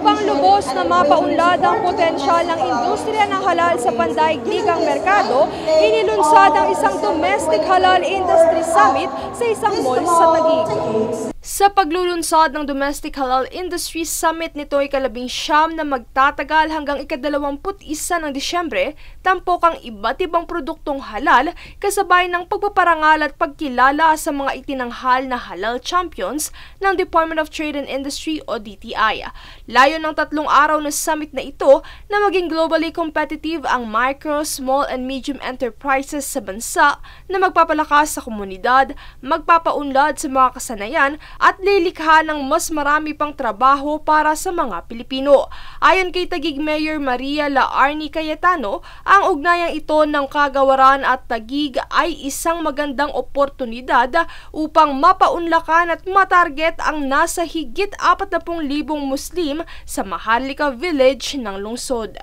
Upang lubos na mapaunlad ang potensyal ng industriya ng halal sa pandaigdigang merkado, inilunsad ang isang Domestic Halal Industry Summit sa isang mall sa Taguig. Sa paglulunsad ng Domestic Halal Industry Summit nito ay 19 na magtatagal hanggang ika-21 ng Disyembre, tampok ang iba't ibang produktong halal kasabay ng pagpaparangal at pagkilala sa mga itinanghal na halal champions ng Department of Trade and Industry o DTI. Layo ng 3 araw na summit na ito na maging globally competitive ang micro, small and medium enterprises sa bansa na magpapalakas sa komunidad, magpapaunlad sa mga kasanayan at lilikha ng mas marami pang trabaho para sa mga Pilipino. Ayon kay Taguig Mayor Maria Laarni Cayetano, ang ugnayang ito ng Kagawaran at Taguig ay isang magandang oportunidad upang mapaunlakan at matarget ang nasa higit 40,000 Muslim sa Maharlika Village ng lungsod.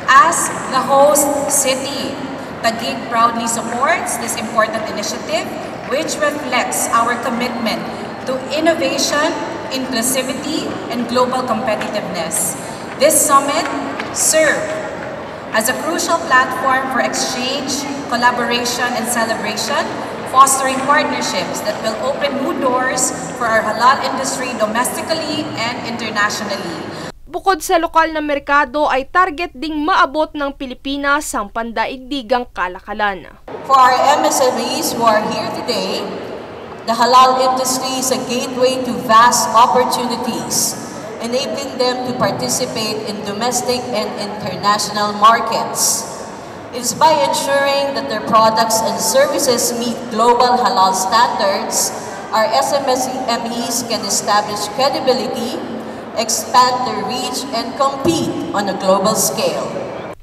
As the host city, Taguig proudly supports this important initiative which reflects our commitment to innovation, inclusivity, and global competitiveness. This summit serves as a crucial platform for exchange, collaboration, and celebration, fostering partnerships that will open new doors for our halal industry domestically and internationally. Bukod sa lokal na merkado ay target ding maabot ng Pilipinas ang pandaigdigang kalakalan. For our MSMEs who are here today, the halal industry is a gateway to vast opportunities, enabling them to participate in domestic and international markets. It is by ensuring that their products and services meet global halal standards, our SMEs can establish credibility, expand their reach, and compete on a global scale.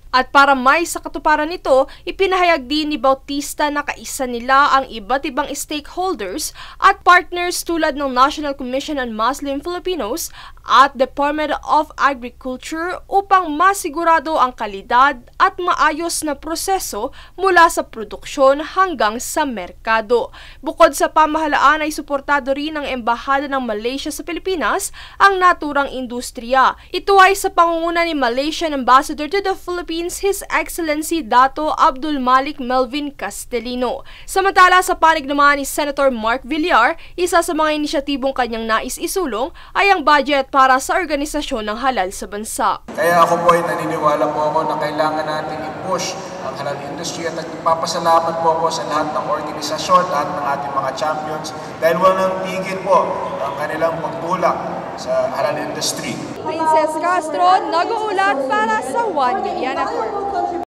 At para may sa katuparan nito, ipinahayag din ni Bautista na kaisa nila ang iba't ibang stakeholders at partners tulad ng National Commission on Muslim Filipinos at Department of Agriculture upang masigurado ang kalidad at maayos na proseso mula sa produksyon hanggang sa merkado. Bukod sa pamahalaan ay suportado rin ng Embahada ng Malaysia sa Pilipinas ang naturang industriya. Ito ay sa pangunguna ni Malaysian Ambassador to the Philippines, His Excellency Dato Abdul Malik Melvin Castellino. Samantala sa panig naman ni Senator Mark Villar, isa sa mga inisyatibong kanyang nais isulong ay ang budget para sa organisasyon ng halal sa bansa. Kaya ako po ay naniniwala po ako na kailangan natin i-push ang halal industry at nagpapasalamat po ako sa lahat ng organisasyon, lahat ng ating mga champions dahil walang tigil po ang kanilang pagtulak sa halal industry. Princess Castro, nag-uulat para sa One Media Network.